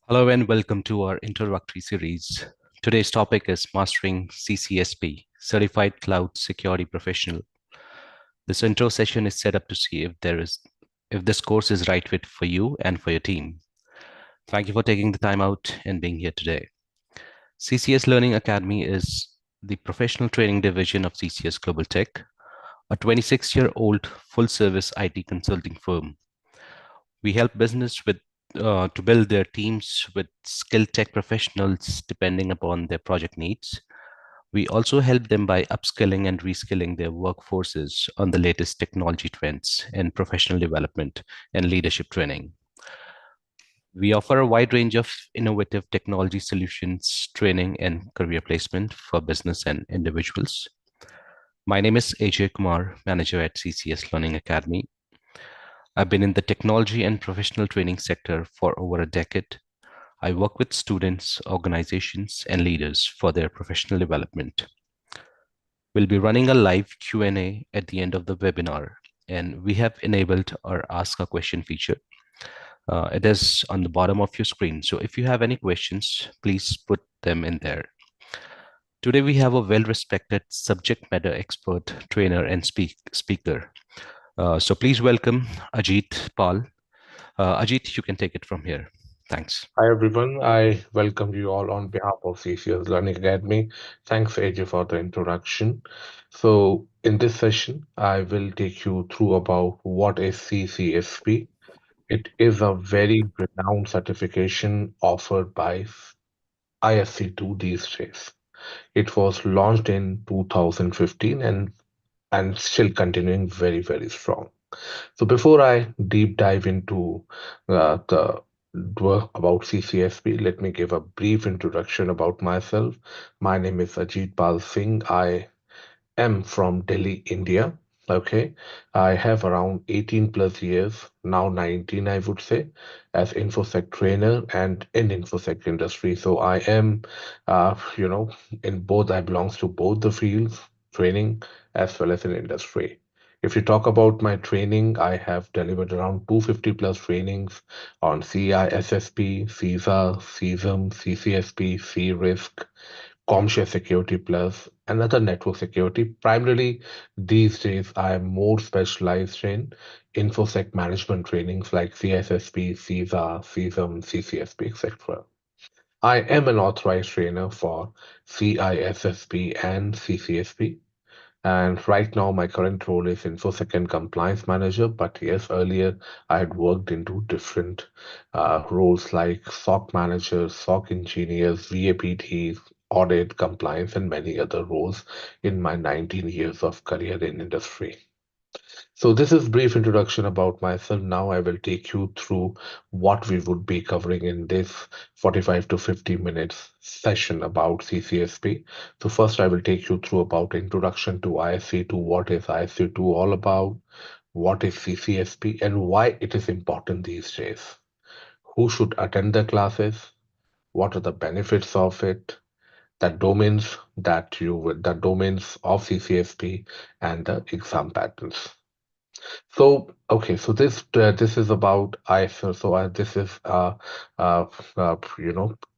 Hello and welcome to our introductory series. Today's topic is Mastering CCSP, Certified Cloud Security Professional. This intro session is set up to see if this course is right fit for you and for your team. Thank you for taking the time out and being here today. CCS Learning Academy is the professional training division of CCS Global Tech, a 26-year-old full-service IT consulting firm. We help business to build their teams with skilled tech professionals depending upon their project needs. We also help them by upskilling and reskilling their workforces on the latest technology trends in professional development and leadership training. We offer a wide range of innovative technology solutions, training, and career placement for business and individuals. My name is Ajay Kumar, manager at CCS Learning Academy. I've been in the technology and professional training sector for over a decade. I work with students, organizations, and leaders for their professional development. We'll be running a live Q&A at the end of the webinar, and we have enabled our Ask a Question feature. It is on the bottom of your screen. So if you have any questions, please put them in there. Today, we have a well-respected subject matter expert, trainer, and speaker. So please welcome Ajit Pal. Ajit, you can take it from here. Thanks. Hi everyone, I welcome you all on behalf of CCS Learning Academy. Thanks AJ for the introduction. So in this session, I will take you through about what is CCSP. It is a very renowned certification offered by ISC2 these days. It was launched in 2015 and still continuing very strong. So before I deep dive into the about CCSP, let me give a brief introduction about myself. My name is Ajit Pal Singh. I am from Delhi, India. Okay, I have around 18 plus years, now 19, I would say, as InfoSec trainer and in InfoSec industry. So I am, in both, I belongs to both the fields, training as well as in industry. If you talk about my training, I have delivered around 250 plus trainings on CISSP, CISA, CISM, CCSP, C-Risk, CommShare Security Plus, and other network security. Primarily, these days, I am more specialized in InfoSec management trainings like CSSP, CISA, CISM, CCSP, etc. I am an authorized trainer for CISSP and CCSP. And right now, my current role is InfoSec and Compliance Manager. But yes, earlier I had worked into different roles like SOC Manager, SOC Engineers, VAPTs, Audit, Compliance, and many other roles in my 19 years of career in industry. So this is brief introduction about myself. Now I will take you through what we would be covering in this 45 to 50 minutes session about CCSP. So first I will take you through about introduction to ISC2, what is ISC2 all about, what is CCSP and why it is important these days. Who should attend the classes? What are the benefits of it? The domains of CCSP and the exam patterns. So, okay, so this is about ISO. So this is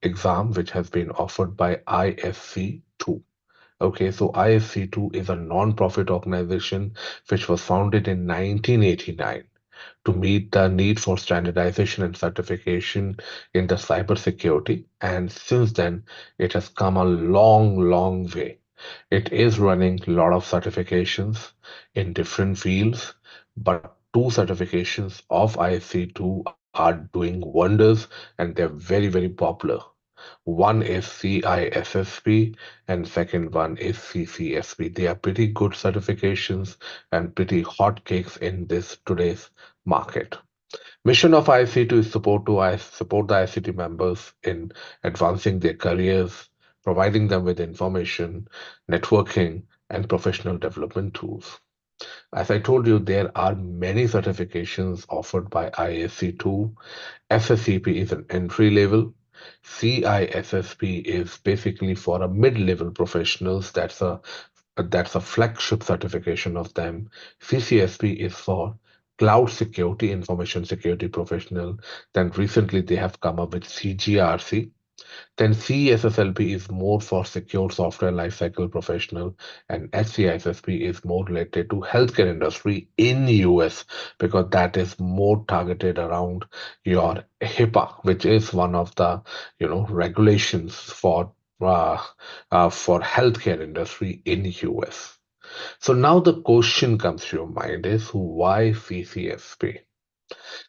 exam which has been offered by ISC2. Okay, so ISC2 is a non-profit organization which was founded in 1989 to meet the need for standardization and certification in the cybersecurity. And since then, it has come a long way. It is running a lot of certifications in different fields, but two certifications of ISC2 are doing wonders and they're very popular. One is CISSP and second one is CCSP. They are pretty good certifications and pretty hot cakes in this today's market. Mission of IC2 is support the ICT members in advancing their careers, providing them with information, networking, and professional development tools. As I told you, there are many certifications offered by ISC2. SSCP is an entry level. CISSP is basically for a mid-level professionals. That's a flagship certification of them. CCSP is for cloud security, information security professional. Then recently they have come up with CGRC. Then CSSLP is more for secure software lifecycle professional, and HCISSP is more related to healthcare industry in US because that is more targeted around your HIPAA, which is one of the regulations uh, for healthcare industry in US. So now the question comes to your mind is why CCSP?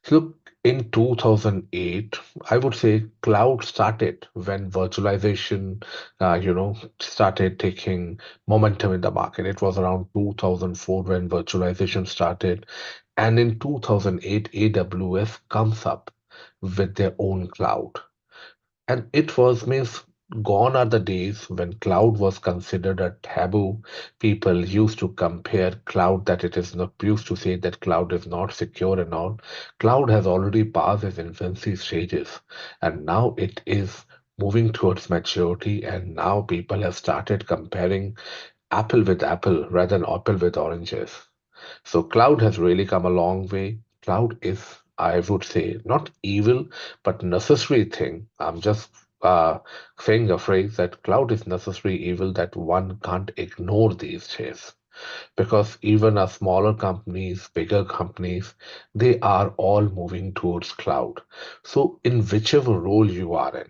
Look, in 2008, I would say cloud started when virtualization, started taking momentum in the market. It was around 2004 when virtualization started. And in 2008, AWS comes up with their own cloud. And it was means gone are the days when cloud was considered a taboo. People used to compare cloud that it is not used to say that cloud is not secure and all. Cloud has already passed its infancy stages, and now it is moving towards maturity, and now people have started comparing apple with apple rather than apple with oranges. So cloud has really come a long way. Cloud is, I would say, not evil, but necessary thing. I'm just saying a phrase that cloud is necessary evil that one can't ignore these days. Because even a smaller companies, bigger companies, they are all moving towards cloud. So in whichever role you are in,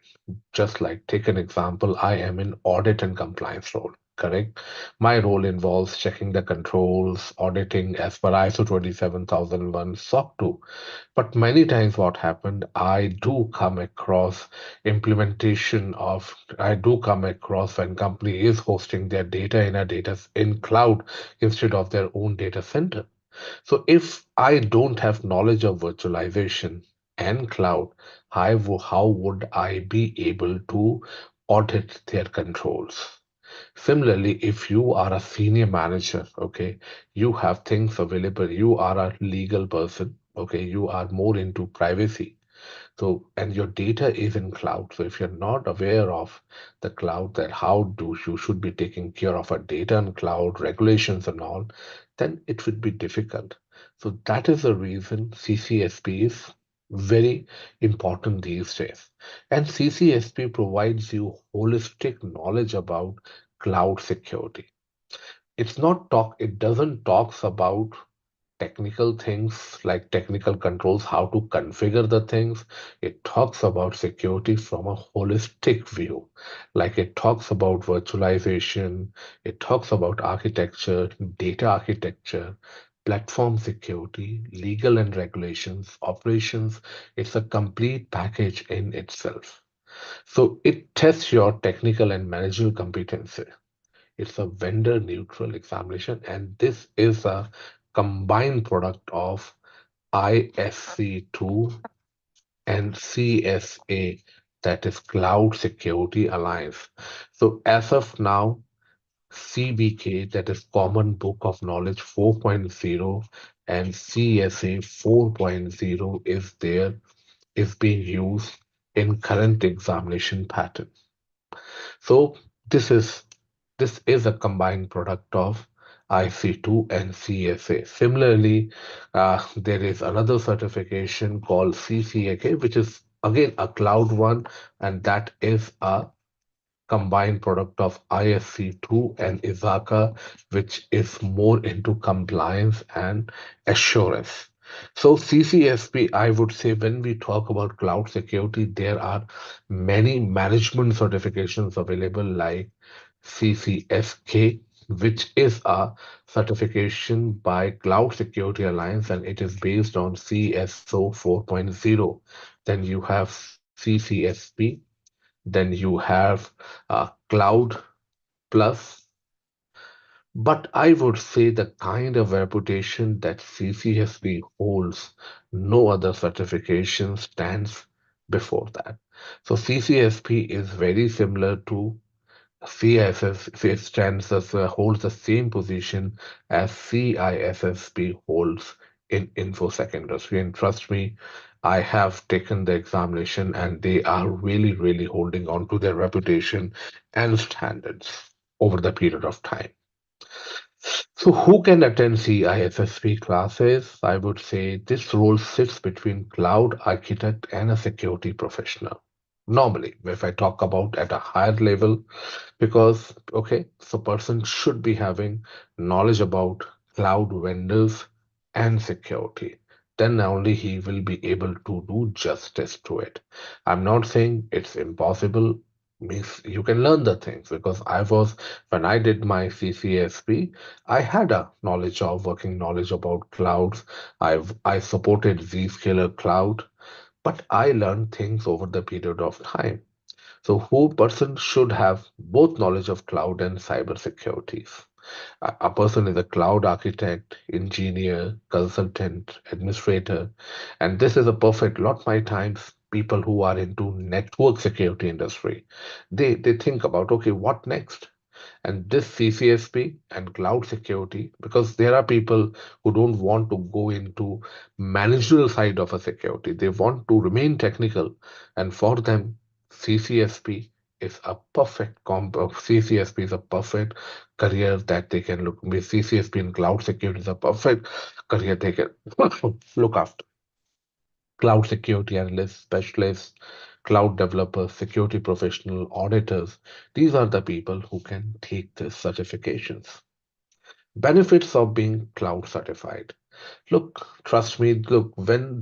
just like take an example, I am in audit and compliance role. Correct. My role involves checking the controls, auditing as per ISO 27001 SOC 2. But many times what happened, I do come across when company is hosting their data in a data in cloud instead of their own data center. So if I don't have knowledge of virtualization and cloud, how would I be able to audit their controls? Similarly, if you are a senior manager, okay, you have things available, you are a legal person, okay, you are more into privacy. So, and your data is in cloud. So, if you're not aware of the cloud, that how do you should be taking care of a data and cloud regulations and all, then it would be difficult. So, that is the reason CCSP is very important these days. And CCSP provides you holistic knowledge about cloud security. It doesn't talks about technical things like technical controls, how to configure the things. It talks about security from a holistic view. Like it talks about virtualization, it talks about architecture, data architecture, platform security, legal and regulations, operations. It's a complete package in itself. So it tests your technical and managerial competency. It's a vendor neutral examination, and this is a combined product of ISC2 and CSA, that is Cloud Security Alliance. So, as of now, CBK, that is Common Book of Knowledge 4.0, and CSA 4.0 is being used in current examination pattern. So this is a combined product of IC2 and CSA. Similarly, there is another certification called CCAK, which is again a cloud one, and that is a combined product of ISC2 and ISACA, which is more into compliance and assurance. So, CCSP, I would say, when we talk about cloud security, there are many management certifications available, like CCSK, which is a certification by Cloud Security Alliance, and it is based on CSO 4.0. Then you have CCSP, then you have Cloud Plus. But I would say the kind of reputation that CCSP holds, no other certification stands before that. So CCSP is very similar to CISSP, stands as holds the same position as CISSP holds in InfoSec industry. And trust me, I have taken the examination and they are really, really holding on to their reputation and standards over the period of time. So, who can attend CISSP classes? I would say this role sits between cloud architect and a security professional. Normally, if I talk about at a higher level, because okay, so person should be having knowledge about cloud vendors and security, then only he will be able to do justice to it. I'm not saying it's impossible, means you can learn the things, because I was, when I did my CCSP, I had a knowledge of working knowledge about clouds. I supported Zscaler cloud, but I learned things over the period of time. So, who person should have both knowledge of cloud and cyber securities. A person is a cloud architect, engineer, consultant, administrator, and this is a perfect lot my times people who are into network security industry. They think about okay, what next? And this CCSP and cloud security, because there are people who don't want to go into managerial side of a security, they want to remain technical, and for them CCSP is a perfect CCSP is a perfect career that they can look. CCSP in cloud security is a perfect career they can look after. Cloud security analysts, specialists, cloud developers, security professional, auditors. These are the people who can take these certifications. Benefits of being cloud certified. Look, trust me, look, when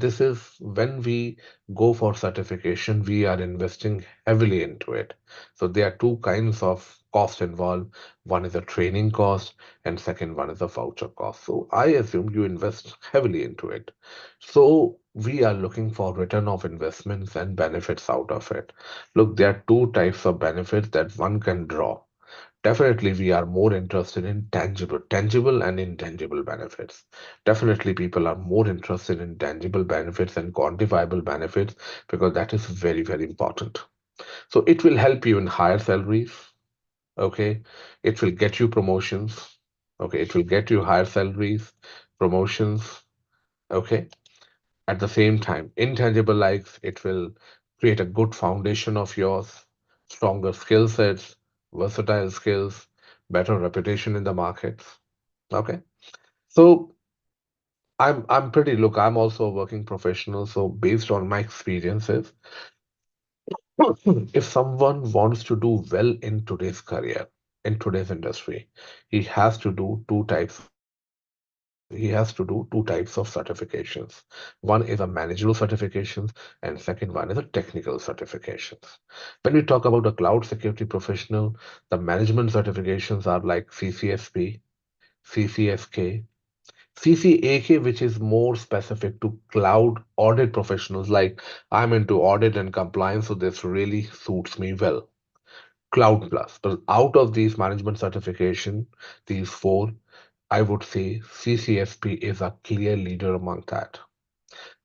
we go for certification, we are investing heavily into it. So there are two kinds of cost involved. One is a training cost, and second one is a voucher cost. So I assume you invest heavily into it. So we are looking for return of investments and benefits out of it. Look, there are two types of benefits that one can draw. Definitely, we are more interested in tangible and intangible benefits. Definitely, people are more interested in tangible benefits and quantifiable benefits, because that is very, very important. So it will help you in higher salaries. Okay. It will get you promotions. Okay. It will get you higher salaries, promotions. Okay. At the same time, intangible likes, it will create a good foundation of yours, stronger skill sets, versatile skills, better reputation in the markets. Okay. So I'm pretty, look, I'm also a working professional. So based on my experiences, if someone wants to do well in today's career, in today's industry, he has to do two types of certifications. One is a managerial certifications, and second one is a technical certifications. When we talk about a cloud security professional, the management certifications are like CCSP, CCSK, CCAK, which is more specific to cloud audit professionals. Like I'm into audit and compliance, so this really suits me well. Cloud Plus. But out of these management certification, these four, I would say CCSP is a clear leader among that.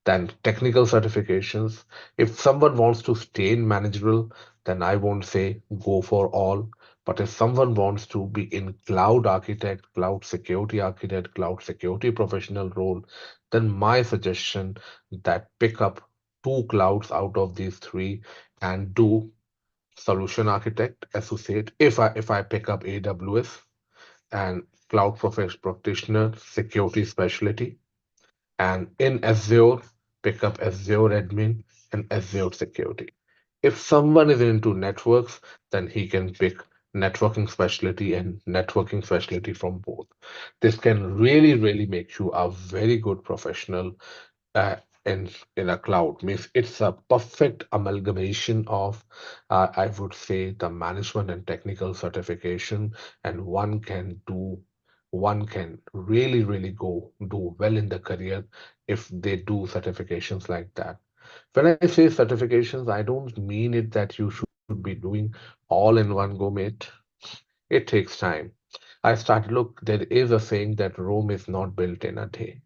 Then technical certifications. If someone wants to stay in managerial, then I won't say go for all. But if someone wants to be in cloud architect, cloud security architect, cloud security professional role, then my suggestion that pick up two clouds out of these three and do solution architect associate. If I pick up AWS and cloud practitioner security specialty, and in Azure, pick up Azure admin and Azure security. If someone is into networks, then he can pick networking specialty and networking specialty from both. This can really, really make you a very good professional uh, in a cloud. Means it's a perfect amalgamation of, I would say, the management and technical certification, and one can really, really go do well in the career if they do certifications like that. When I say certifications, I don't mean it that you should be doing all in one go, mate. It takes time. Look, there is a saying that Rome is not built in a day.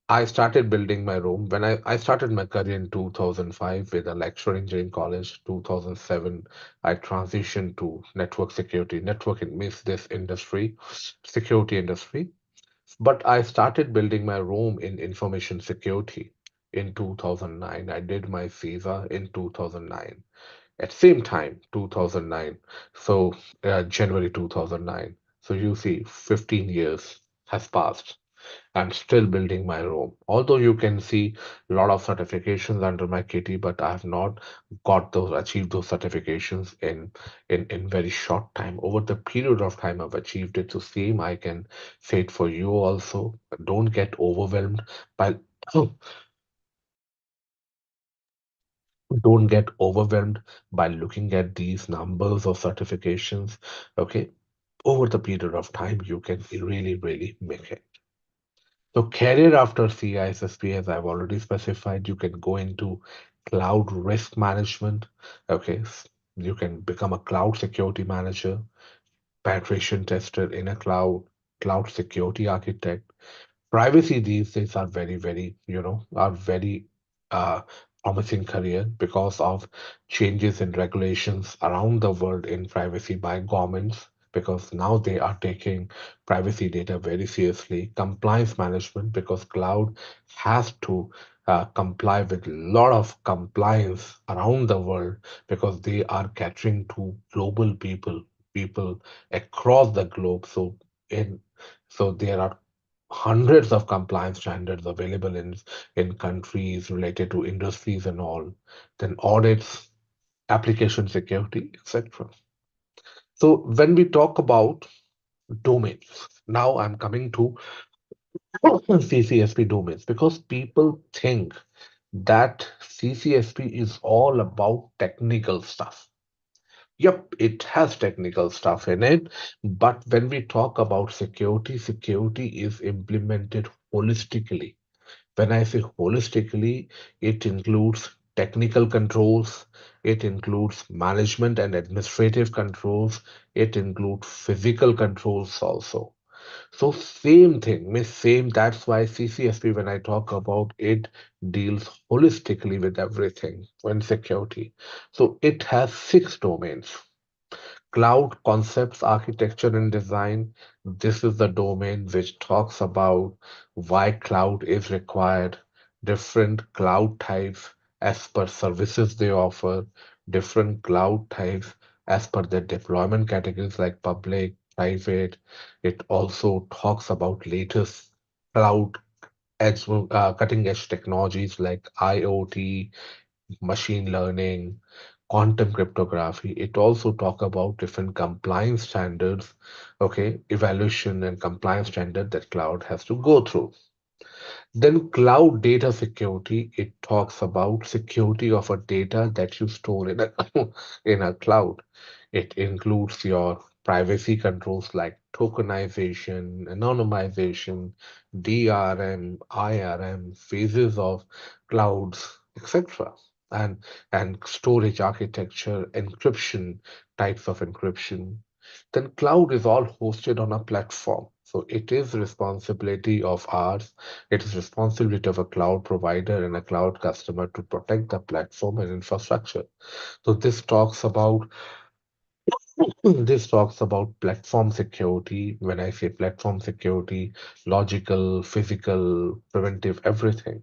I started building my Rome when I started my career in 2005 with a lecturer engineering college. 2007, I transitioned to network security. Networking means this industry, security industry. But I started building my Rome in information security in 2009. I did my CISA in 2009. At same time, 2009. So January 2009. So you see, 15 years has passed. I'm still building my Rome. Although you can see a lot of certifications under my kitty, but I have not achieved those certifications in very short time. Over the period of time I've achieved it. So same I can say it for you also. Don't get overwhelmed by don't get overwhelmed by looking at these numbers of certifications. Okay. Over the period of time, you can really, really make it. So career after CISSP, as I've already specified, you can go into cloud risk management. Okay, you can become a cloud security manager, penetration tester in a cloud security architect. Privacy these days are very, are very uh, promising career because of changes in regulations around the world in privacy by governments, because now they are taking privacy data very seriously. Compliance management, because cloud has to comply with a lot of compliance around the world, because they are catering to global people across the globe. In so there are hundreds of compliance standards available in countries related to industries and all, then audits, application security, etc. So when we talk about domains, now I'm coming to CCSP domains, because people think that CCSP is all about technical stuff. Yep, it has technical stuff in it, but when we talk about security, security is implemented holistically. When I say holistically, it includes technical controls, it includes management and administrative controls, it includes physical controls also. So same thing, miss same. That's why CCSP, when I talk about it, deals holistically with everything when security. So it has six domains. Cloud concepts, architecture, and design. This is the domain which talks about why cloud is required, different cloud types as per services they offer, different cloud types as per their deployment categories like public, private. It also talks about latest cloud cutting edge technologies like IoT, machine learning, quantum cryptography. It also talk about different compliance standards, okay, evaluation and compliance standard that cloud has to go through. Then cloud data security, it talks about security of a data that you store in a in a cloud. It includes your privacy controls like tokenization, anonymization, DRM, IRM, phases of clouds, etc. And storage architecture, encryption, types of encryption. Then cloud is all hosted on a platform. So it is responsibility of ours. It is responsibility of a cloud provider and a cloud customer to protect the platform and infrastructure. So this talks about platform security. When I say platform security, logical, physical, preventive, everything.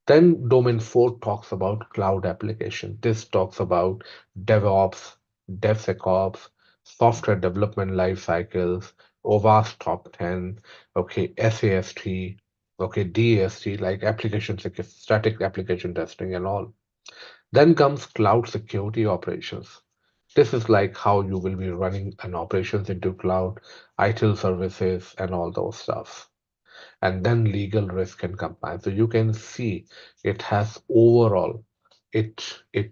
Then domain 4 talks about cloud application. This talks about DevOps, DevSecOps, software development life cycles, OWASP top 10, okay, SAST, okay, DAST, like static application testing and all. Then comes cloud security operations. This is like how you will be running an operations into cloud, ITIL services, and all those stuff. And then legal risk and compliance. So you can see it has overall, it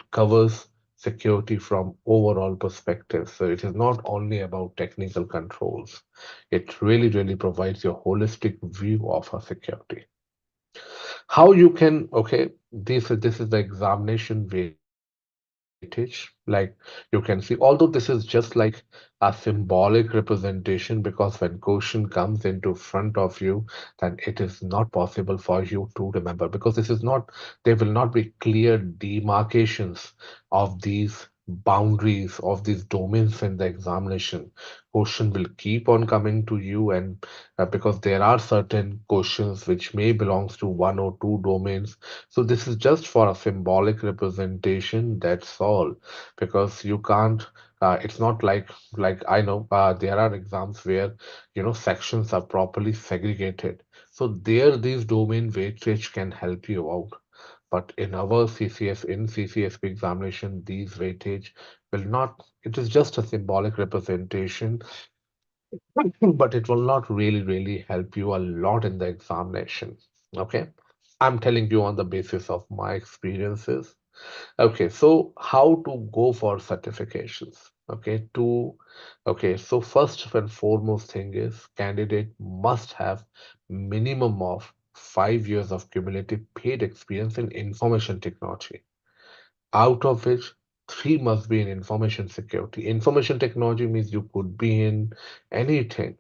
covers security from overall perspective. So it is not only about technical controls. It really provides you a holistic view of a security. How you can, okay, this is the examination weightage. Like you can see, although this is just like a symbolic representation, because when question comes into front of you, then it is not possible for you to remember, because this is not, there will not be clear demarcations of these boundaries of these domains in the examination. Question will keep on coming to you, and because there are certain questions which may belongs to one or two domains. So this is just for a symbolic representation. That's all, because you can't. It's not like I know there are exams where sections are properly segregated. So there, these domain weightage can help you out. But in our CCSP examination, these weightage will not, it is just a symbolic representation, but it will not really help you a lot in the examination. Okay. I'm telling you on the basis of my experiences. Okay, so how to go for certifications? So first and foremost thing is candidate must have minimum of 5 years of cumulative paid experience in information technology, out of which three must be in information security. Information technology means you could be in anything.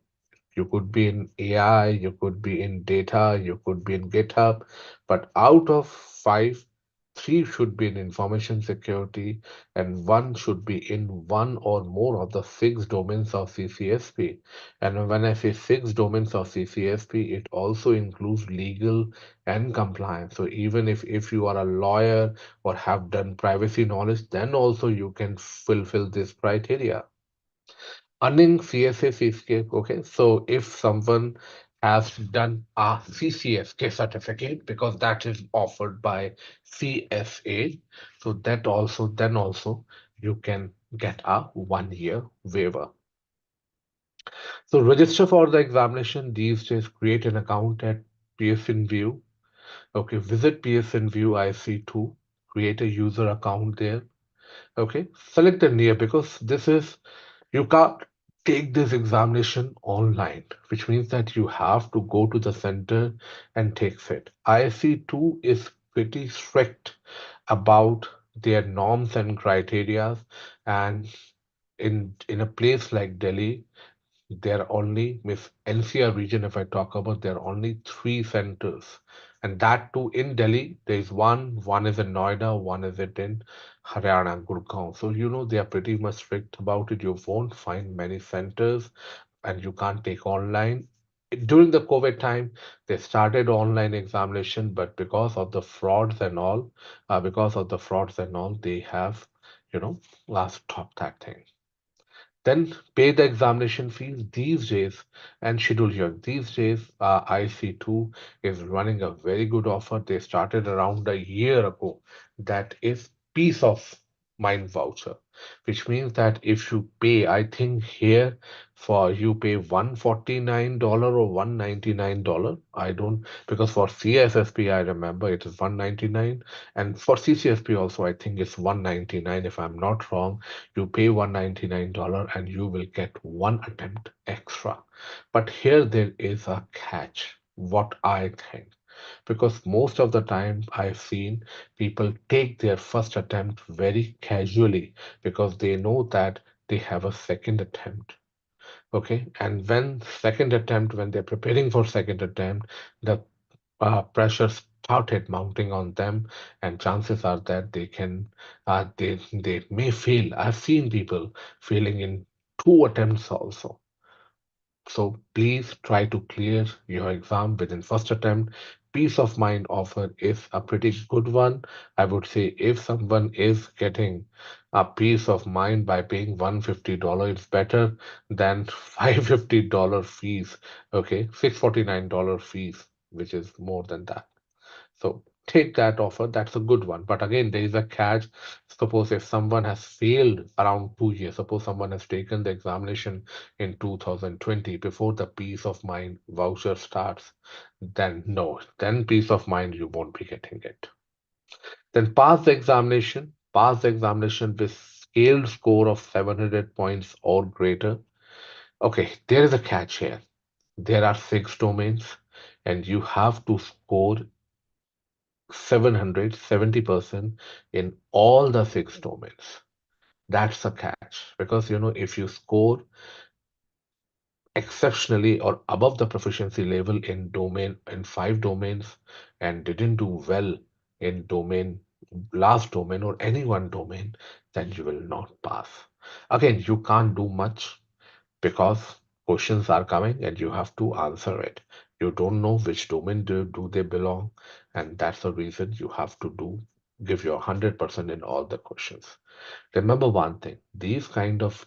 You could be in AI, you could be in data, you could be in GitHub, but out of five, three should be in information security, and one should be in one or more of the six domains of CCSP. And when I say six domains of CCSP, it also includes legal and compliance. So even if you are a lawyer or have done privacy knowledge, then also you can fulfill this criteria. Earning CSA CSK, okay. So if someone has done a CCSK certificate, because that is offered by CSA, so that also then also you can get a 1 year waiver. So register for the examination these days, create an account at PSN View. Okay, visit PSN View IC2, create a user account there. Okay, select a near, because this is, you can't take this examination online, which means that you have to go to the center and take it. ISC2 is pretty strict about their norms and criteria, and in a place like Delhi, there are only, with NCR region, if I talk about, there are only three centers. And that too in Delhi, there is one is in Noida, one is it in Haryana, Gurgaon. So, they are pretty much strict about it. You won't find many centers, and you can't take online. During the COVID time, they started online examination, but because of the frauds and all, they have, stopped that thing. Then pay the examination fees these days and schedule your. These days, IC2 is running a very good offer. They started around a year ago. That is peace of mind voucher, which means that if you pay, I think here for you pay $149 or $199. I don't, because for CSSP I remember it is 199, and for CCSP also I think it's 199 if I'm not wrong. You pay $199 and you will get one attempt extra. But here there is a catch, what I think. Because most of the time I've seen people take their first attempt very casually because they know that they have a second attempt. Okay. And when they're preparing for second attempt, the pressure started mounting on them, and chances are that they may fail. I've seen people failing in two attempts also. So please try to clear your exam within first attempt. Peace of mind offer is a pretty good one. I would say if someone is getting a peace of mind by paying $150, it's better than $550 fees. Okay, $649 fees, which is more than that. So take that offer. That's a good one. But again, there is a catch. Suppose if someone has failed around 2 years, suppose someone has taken the examination in 2020 before the peace of mind voucher starts, then no, then peace of mind you won't be getting it. Then pass the examination with scaled score of 700 points or greater. Okay, there is a catch here. There are six domains, and you have to score 770% in all the six domains. That's a catch, because if you score exceptionally or above the proficiency level in five domains and didn't do well in domain last domain or any one domain, then you will not pass. Again, you can't do much because questions are coming and you have to answer it. You don't know which domain do they belong, and that's the reason you have to give your 100% in all the questions. Remember one thing, these kind of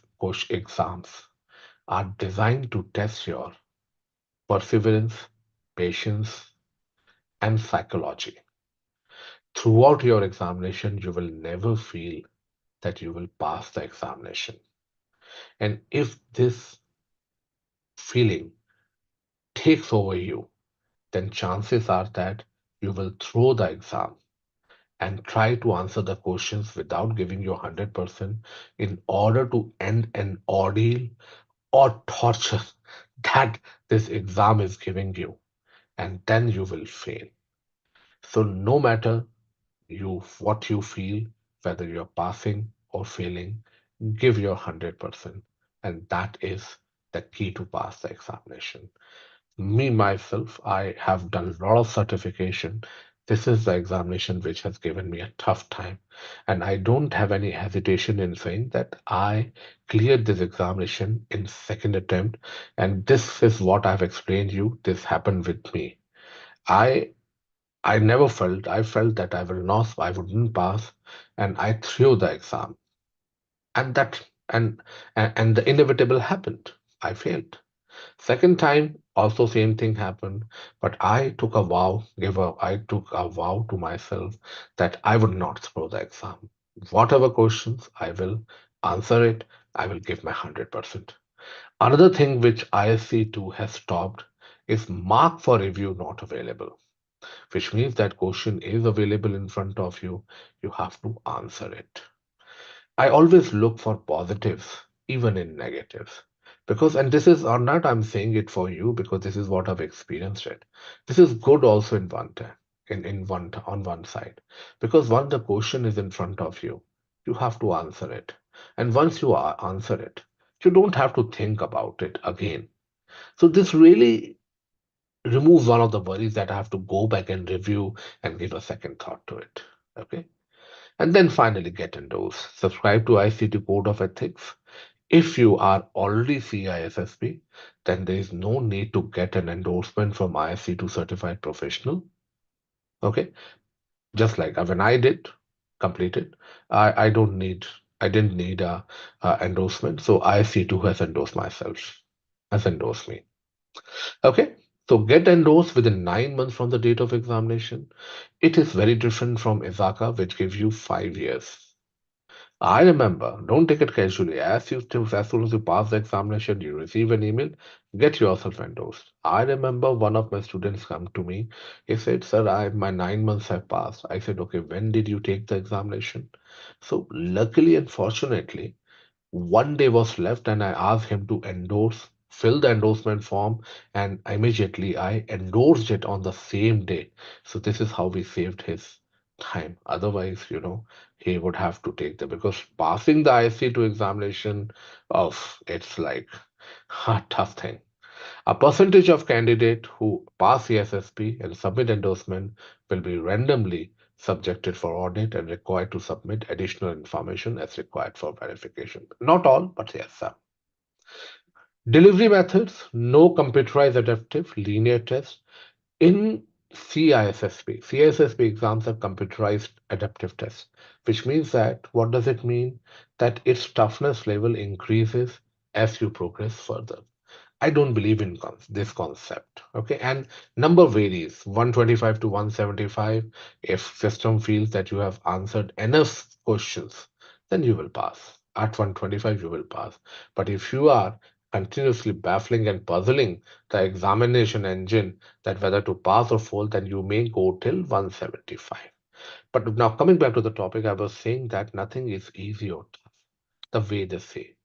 exams are designed to test your perseverance, patience, and psychology. Throughout your examination, you will never feel that you will pass the examination. And if this feeling takes over you, then chances are that you will throw the exam and try to answer the questions without giving your 100% in order to end an ordeal or torture that this exam is giving you, and then you will fail. So, no matter what you feel, whether you're passing or failing, give your 100%, and that is the key to pass the examination. Me myself, I have done a lot of certification. This is the examination which has given me a tough time, and I don't have any hesitation in saying that I cleared this examination in second attempt, and this is what I've explained you. This happened with me. I I never felt I felt that I wouldn't pass, and I threw the exam, and and the inevitable happened. I failed. Second time, also same thing happened, but I took a vow to myself that I would not throw the exam. Whatever questions, I will answer it. I will give my 100%. Another thing which ISC2 has stopped is mark for review not available, which means that question is available in front of you. You have to answer it. I always look for positives, even in negatives. Because, and this is or not, I'm saying it for you because this is what I've experienced it. This is good also in one time, on one side. Because once the question is in front of you, you have to answer it. And once you answer it, you don't have to think about it again. So this really removes one of the worries that I have to go back and review and give a second thought to it. Okay. And then finally get endorsed. Subscribe to ICT Code of Ethics. If you are already CISSP, then there is no need to get an endorsement from ISC2 certified professional. Okay, just like when I did complete it, I don't need I didn't need a endorsement. So ISC2 has endorsed myself, has endorsed me. Okay, so get endorsed within 9 months from the date of examination. It is very different from ISACA, which gives you 5 years. I remember, don't take it casually. As soon as you pass the examination, you receive an email, get yourself endorsed. I remember one of my students come to me. He said, "Sir, my 9 months have passed." I said, "Okay, when did you take the examination?" So luckily and fortunately, one day was left, and I asked him to fill the endorsement form, and immediately I endorsed it on the same day. So this is how we saved his time. Otherwise, he would have to take because passing the IC2 examination of it's like a tough thing. A percentage of candidate who pass the SSP and submit endorsement will be randomly subjected for audit and required to submit additional information as required for verification. Not all, but yes, some. Delivery methods, no computerized adaptive linear test. In CISSP, CISSP exams are computerized adaptive tests, which means that what does it mean? That its toughness level increases as you progress further. I don't believe in this concept. Okay, and number varies 125 to 175. If system feels that you have answered enough questions, then you will pass. At 125, you will pass. But if you are continuously baffling and puzzling the examination engine that whether to pass or fail, then you may go till 175. But now coming back to the topic, I was saying that nothing is easy or tough, the way they say.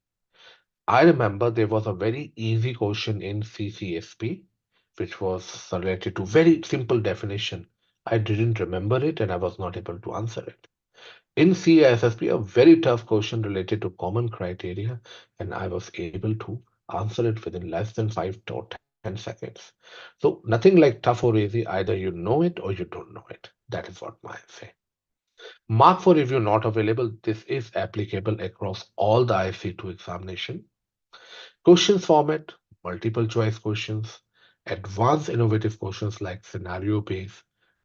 I remember there was a very easy question in CCSP, which was related to very simple definition. I didn't remember it and I was not able to answer it. In CISSP, a very tough question related to common criteria, and I was able to answer it within less than 5 or 10 seconds. So nothing like tough or easy. Either you know it or you don't know it. That is what I say. Mark for review not available. This is applicable across all the IC2 examination. Questions format, multiple choice questions, advanced innovative questions like scenario based,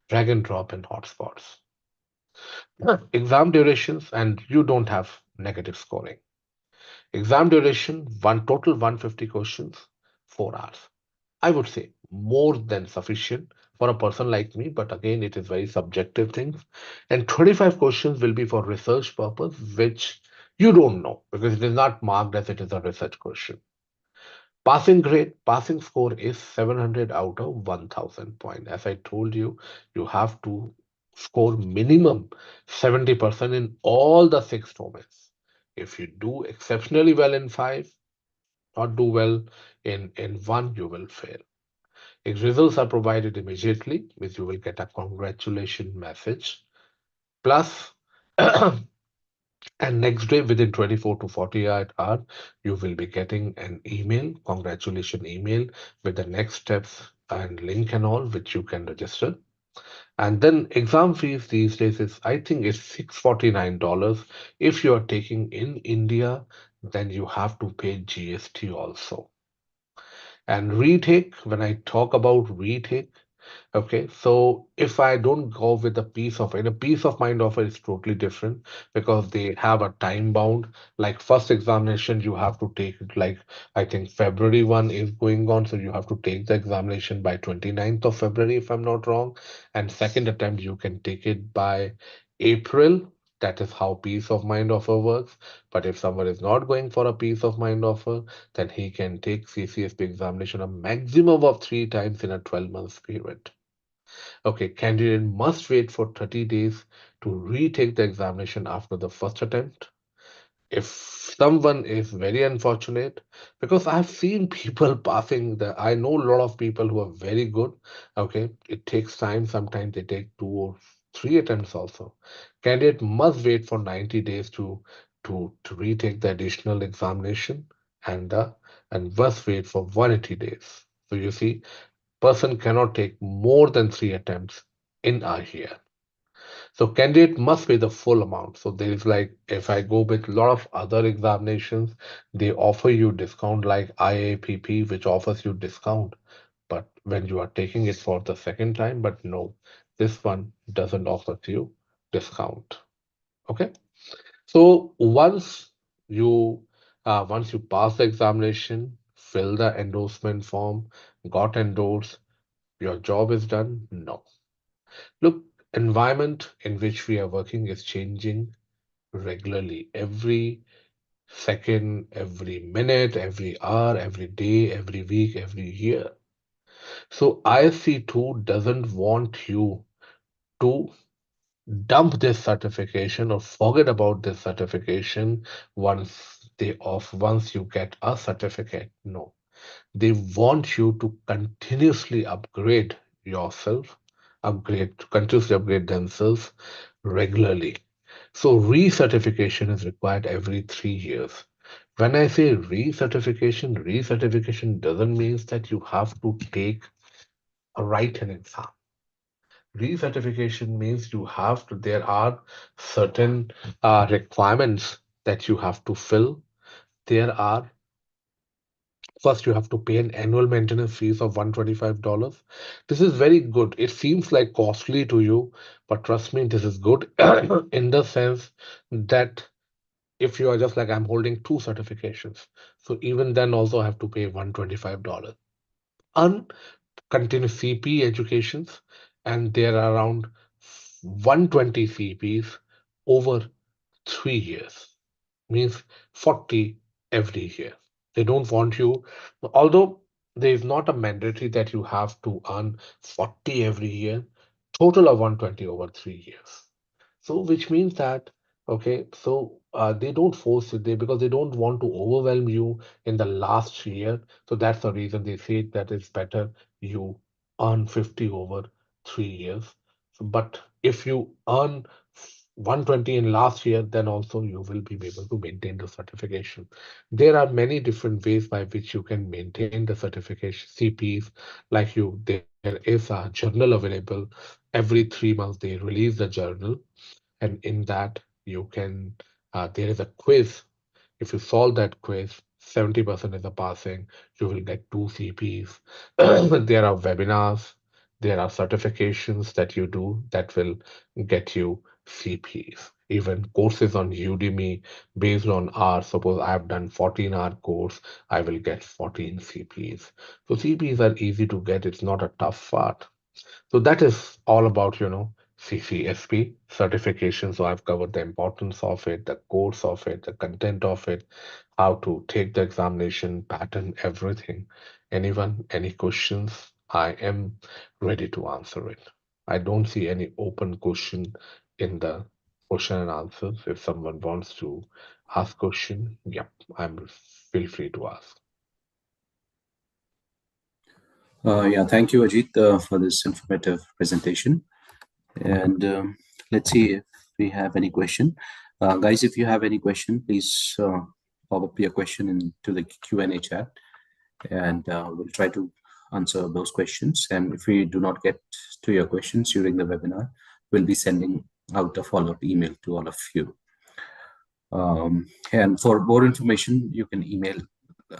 drag and drop, and hotspots. Exam durations, and you don't have negative scoring. Exam duration, one total 150 questions, 4 hours. I would say more than sufficient for a person like me, but again, it is very subjective things. And 25 questions will be for research purpose, which you don't know because it is not marked as it is a research question. Passing grade, passing score is 700 out of 1000 point. As I told you, you have to score minimum 70% in all the six domains. If you do exceptionally well in five, not do well in one, you will fail. If results are provided immediately, which you will get a congratulation message. Plus, and next day within 24 to 48 hours, you will be getting an email, congratulation email with the next steps and link and all, which you can register. And then exam fees these days is, I think, is $649. If you are taking in India, then you have to pay GST also. And retake, when I talk about retake, okay, so if I don't go with a peace of mind, a peace of mind offer is totally different because they have a time bound. Like first examination, you have to take it like I think February one is going on, so you have to take the examination by 29th of February, if I'm not wrong. And second attempt, you can take it by April. That is how peace of mind offer works. But if someone is not going for a peace of mind offer, then he can take CCSP examination a maximum of 3 times in a 12 months period. Okay, candidate must wait for 30 days to retake the examination after the first attempt. If someone is very unfortunate, because I've seen people passing I know a lot of people who are very good. Okay, it takes time. Sometimes they take 2 or 3 attempts also. Candidate must wait for 90 days to retake the additional examination and must wait for 180 days. So you see, person cannot take more than 3 attempts in a year. So candidate must pay the full amount. So there is like if I go with a lot of other examinations, they offer you discount like IAPP, which offers you discount. But when you are taking it for the second time, but no, this one doesn't offer you discount. Okay. So once you pass the examination, fill the endorsement form, got endorsed, your job is done? No. Look, environment in which we are working is changing regularly. Every second, every minute, every hour, every day, every week, every year. So ISC2 doesn't want you to dump this certification or forget about this certification once you get a certificate. No. They want you to continuously upgrade yourself, continuously upgrade themselves regularly. So recertification is required every 3 years. When I say recertification doesn't mean that you have to take a write-in exam. Recertification means there are certain requirements that you have to fill. There are First, you have to pay an annual maintenance fees of $125. This is very good. It seems like costly to you, but trust me, this is good in the sense that if you are just like I'm holding two certifications, so even then also I have to pay $125. On continuous CP educations, and there are around 120 CPs over 3 years, means 40 every year. They don't want you, although there is not a mandatory that you have to earn 40 every year, total of 120 over 3 years. So, which means that, okay, so they don't force you there because they don't want to overwhelm you in the last year. So that's the reason they say that it's better you earn 50 over 3 years. But if you earn 120 in last year, then also you will be able to maintain the certification. There are many different ways by which you can maintain the certification CPs. There is a journal available every 3 months. They release the journal. and in that you can there is a quiz. If you solve that quiz, 70% is a passing, you will get 2 CPs. There are webinars, there are certifications that you do that will get you CPs. Even courses on Udemy based on hours. Suppose I have done 14-hour course, I will get 14 CPs. So CPs are easy to get, it's not a tough part. So that is all about, CCSP certification. So I've covered the importance of it, the course of it, the content of it, how to take the examination, pattern, everything. Anyone, any questions? I am ready to answer it. I don't see any open question in the question and answers. If someone wants to ask question, yep, I'm feel free to ask. Yeah, thank you, Ajit, for this informative presentation. And let's see if we have any question. Guys, if you have any question, please pop up your question into the Q&A chat, and we'll try to answer those questions. And if we do not get to your questions during the webinar, we'll be sending out a follow-up email to all of you. And for more information, you can email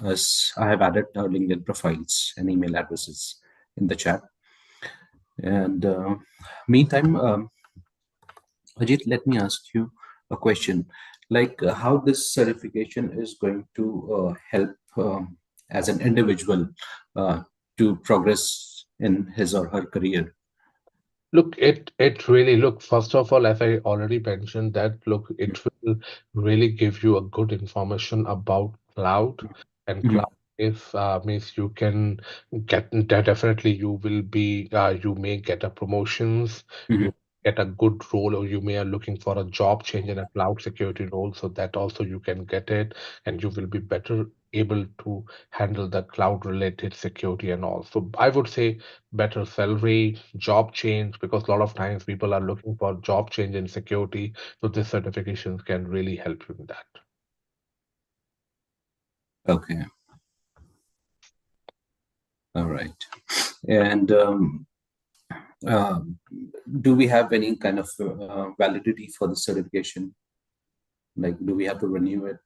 us. I have added our LinkedIn profiles and email addresses in the chat. And meantime, Ajit, let me ask you a question. Like how this certification is going to help as an individual uh, to progress in his or her career. Look, it really look, first of all, as I already mentioned, that look, it will really give you a good information about cloud. And Mhm, cloud is means you can get that, definitely you will be you may get a promotions, mhm. you get a good role, or you may are looking for a job change in a cloud security role, so that also you can get it, and you will be better able to handle the cloud related security and all. So I would say better salary, job change, because a lot of times people are looking for job change in security. So this certification can really help you in that. Okay, all right. And um, do we have any kind of validity for the certification? Like, do we have to renew it?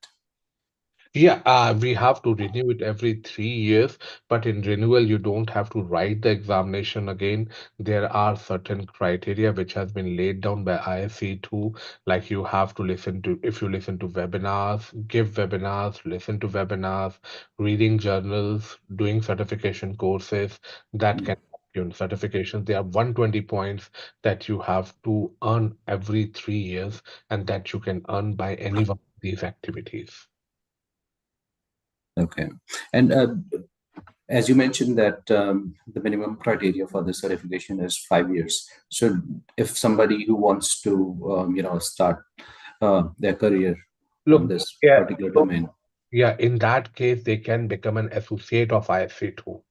Yeah, we have to renew it every 3 years, but in renewal, you don't have to write the examination again. There are certain criteria which has been laid down by ISC2, like you have to listen to, if you listen to webinars, give webinars, listen to webinars, reading journals, doing certification courses, that Mm. can help you in certifications. There are 120 points that you have to earn every 3 years, and that you can earn by any one of these activities. Okay. And as you mentioned that the minimum criteria for the certification is 5 years. So if somebody who wants to, start their career on Look, this yeah, particular so domain. yeah, in that case, they can become an associate of ISC2.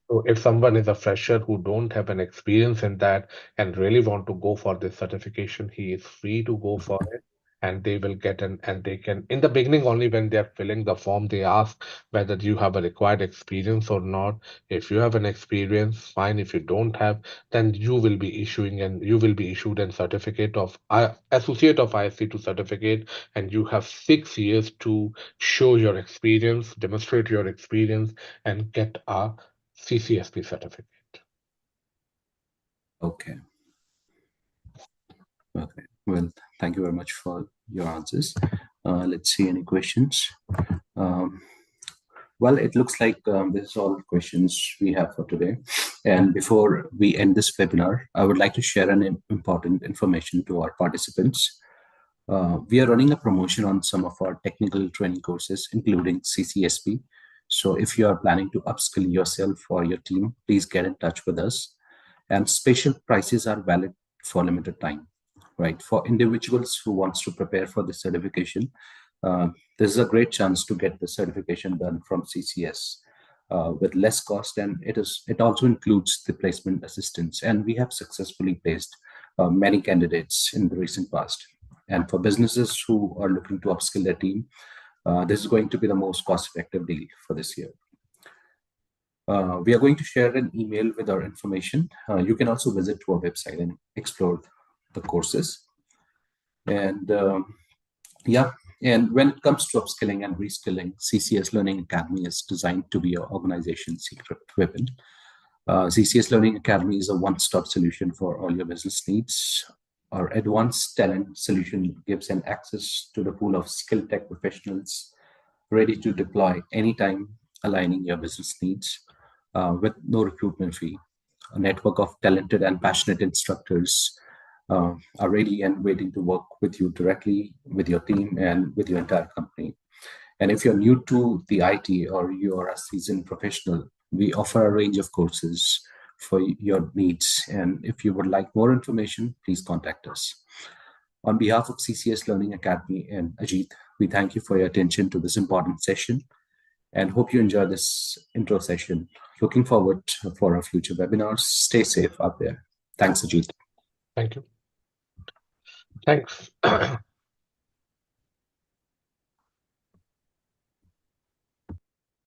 So if someone is a fresher who don't have an experience in that and really want to go for this certification, he is free to go for it. And they will get an, and they can, in the beginning, only when they're filling the form, they ask whether you have a required experience or not. If you have an experience, fine. If you don't have, then you will be issued a certificate of associate of ISC2 certificate, and you have 6 years to show your experience, demonstrate your experience, and get a CCSP certificate. Okay. Okay. Well, thank you very much for your answers. Let's see any questions. Um, well, it looks like this is all the questions we have for today. And before we end this webinar, I would like to share an important information to our participants. We are running a promotion on some of our technical training courses, including CCSP. So if you are planning to upskill yourself or your team, please get in touch with us. And special prices are valid for limited time, right? For individuals who wants to prepare for the certification, uh, this is a great chance to get the certification done from CCS with less cost, and it also includes the placement assistance. And we have successfully placed many candidates in the recent past. And for businesses who are looking to upskill their team, this is going to be the most cost-effective deal for this year. We are going to share an email with our information. You can also visit to our website and explore the courses. And yeah, and when it comes to upskilling and reskilling, CCS Learning Academy is designed to be your organization's secret weapon. CCS Learning Academy is a one-stop solution for all your business needs. Our advanced talent solution gives an access to the pool of skilled tech professionals ready to deploy anytime, aligning your business needs with no recruitment fee. A network of talented and passionate instructors are ready and waiting to work with you directly, with your team, and with your entire company. And if you're new to the IT or you're a seasoned professional, we offer a range of courses for your needs. And if you would like more information, please contact us. On behalf of CCS Learning Academy and Ajit, we thank you for your attention to this important session and hope you enjoy this intro session. Looking forward for our future webinars. Stay safe out there. Thanks, Ajit. Thank you. Thanks.